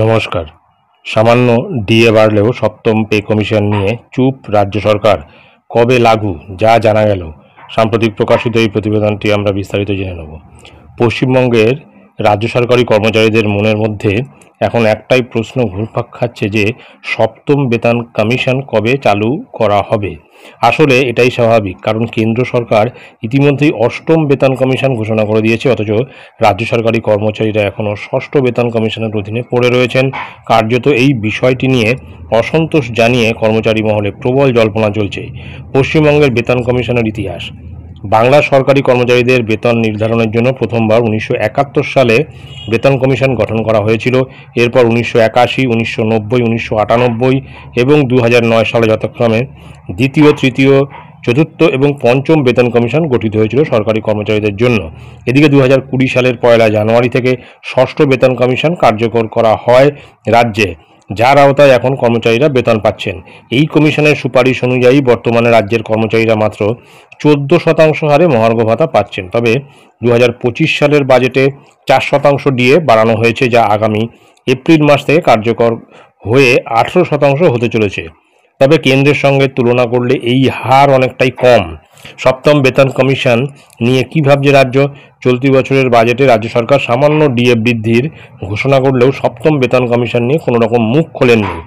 নমস্কার। সামান্য ডিএ বাড়লেও সপ্তম পে কমিশন নিয়ে চুপ রাজ্য সরকার। কবে লাগু যা জানা গেল। সাম্প্রতিক প্রকাশিত এই প্রতিবেদনটি আমরা বিস্তারিত জেনে নেব। পশ্চিমবঙ্গের রাজ্য সরকারি কর্মচারীদের মনের মধ্যে এখন একটাই প্রশ্ন ঘুরপাক খাচ্ছে যে সপ্তম বেতন কমিশন কবে চালু করা হবে। আসলে এটাই স্বাভাবিক, কারণ কেন্দ্র সরকার ইতিমধ্যেই অষ্টম বেতন কমিশন ঘোষণা করে দিয়েছে, অথচ রাজ্য সরকারি কর্মচারীরা এখনও ষষ্ঠ বেতন কমিশনের অধীনে পড়ে রয়েছেন। কার্যত এই বিষয়টি নিয়ে অসন্তোষ জানিয়ে কর্মচারী মহলে প্রবল জল্পনা চলছে। পশ্চিমবঙ্গের বেতন কমিশনের ইতিহাস। বাংলার সরকারি কর্মচারীদের বেতন নির্ধারণের জন্য প্রথমবার 1971 সালে বেতন কমিশন গঠন করা হয়েছিল। এরপর 1981, 1990, 1998 এবং 2009 সালে যথাক্রমে দ্বিতীয়, তৃতীয়, চতুর্থ এবং পঞ্চম বেতন কমিশন গঠিত হয়েছিল সরকারি কর্মচারীদের জন্য। এদিকে 2020 সালের 1 জানুয়ারি থেকে ষষ্ঠ বেতন কমিশন কার্যকর করা হয় রাজ্যে, যার আওতায় এখন কর্মচারীরা বেতন পাচ্ছেন। এই কমিশনের সুপারিশ অনুযায়ী বর্তমানে রাজ্যের কর্মচারীরা মাত্র 14% হারে মহার্ঘ ভাতা পাচ্ছেন। তবে 2025 সালের বাজেটে 4% ডিএ বাড়ানো হয়েছে, যা আগামী এপ্রিল মাস থেকে কার্যকর হয়ে 18% হতে চলেছে। তবে কেন্দ্রের সঙ্গে তুলনা করলে এই হার অনেকটাই কম। সপ্তম বেতন কমিশন নিয়ে কী ভাবছে রাজ্য? চলতি বছরের বাজেটে রাজ্য সরকার সামান্য ডিএ বৃদ্ধির ঘোষণা করলেও সপ্তম বেতন কমিশন নিয়ে কোনো রকম মুখ খোলেননি।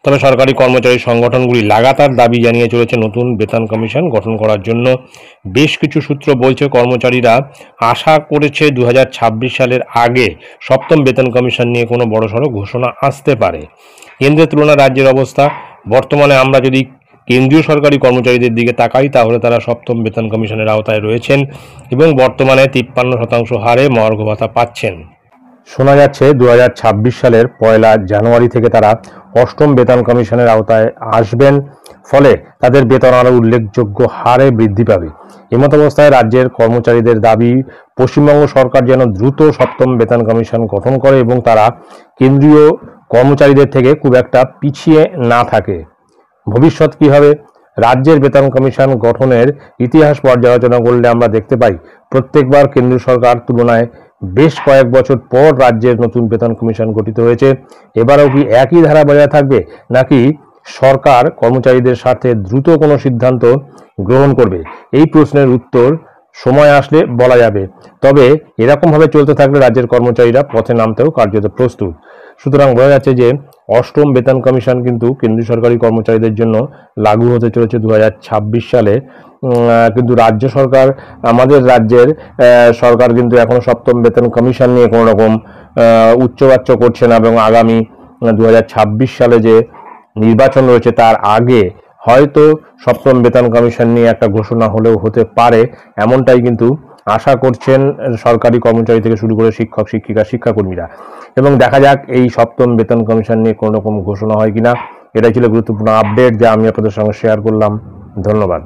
তবে সরকারি কর্মচারী সংগঠনগুলি লাগাতার দাবি জানিয়ে চলেছে নতুন বেতন কমিশন গঠন করার জন্য। বেশ কিছু সূত্র বলছে কর্মচারীরা আশা করেছে 2026 সালের আগে সপ্তম বেতন কমিশন নিয়ে কোনো বড়সড় ঘোষণা আসতে পারে। কেন্দ্রের তুলনায় রাজ্যের অবস্থা। বর্তমানে আমরা যদি কেন্দ্রীয় সরকারি কর্মচারীদের দিকে তাকাই, তাহলে তারা সপ্তম বেতন কমিশনের আওতায় রয়েছেন এবং বর্তমানে 53% হারে মহার্ঘ ভাতা পাচ্ছেন। শোনা যাচ্ছে 2026 সালের 1 জানুয়ারি থেকে তারা অষ্টম বেতন কমিশনের আওতায় আসবেন, ফলে তাদের বেতন আরও উল্লেখযোগ্য হারে বৃদ্ধি পাবে। এমতাবস্থায় রাজ্যের কর্মচারীদের দাবি, পশ্চিমবঙ্গ সরকার যেন দ্রুত সপ্তম বেতন কমিশন গঠন করে এবং তারা কেন্দ্রীয় কর্মচারীদের থেকে খুব একটা পিছিয়ে না থাকে। ভবিষ্যৎ কী হবে? রাজ্যের বেতন কমিশন গঠনের ইতিহাস পর্যালোচনা করলে আমরা দেখতে পাই, প্রত্যেকবার কেন্দ্র সরকার তুলনায় বেশ কয়েক বছর পর রাজ্যের নতুন বেতন কমিশন গঠিত হয়েছে। এবারেও কি একই ধারা বজায় থাকবে, নাকি সরকার কর্মচারীদের স্বার্থে দ্রুত কোনো সিদ্ধান্ত গ্রহণ করবে? এই প্রশ্নের উত্তর সময় আসলে বলা যাবে। তবে এরকমভাবে চলতে থাকলে রাজ্যের কর্মচারীরা পথে নামতেও কার্যত প্রস্তুত। সুতরাং বোঝা যাচ্ছে যে অষ্টম বেতন কমিশন কিন্তু কেন্দ্রীয় সরকারি কর্মচারীদের জন্য লাগু হতে চলেছে 2026 সালে। কিন্তু রাজ্য সরকার, আমাদের রাজ্যের সরকার কিন্তু এখনো সপ্তম বেতন কমিশন নিয়ে কোনো রকম উচ্চবাচ্য করছে না এবং আগামী 2026 সালে যে নির্বাচন রয়েছে তার আগে হয়তো সপ্তম বেতন কমিশন নিয়ে একটা ঘোষণা হলেও হতে পারে, এমনটাই কিন্তু আশা করছেন সরকারি কর্মচারী থেকে শুরু করে শিক্ষক, শিক্ষিকা, শিক্ষাকর্মীরা। এবং দেখা যাক এই সপ্তম বেতন কমিশন নিয়ে কোনো রকম ঘোষণা হয় কিনা। এটাই ছিল গুরুত্বপূর্ণ আপডেট যা আমি আপনাদের সঙ্গে শেয়ার করলাম। ধন্যবাদ।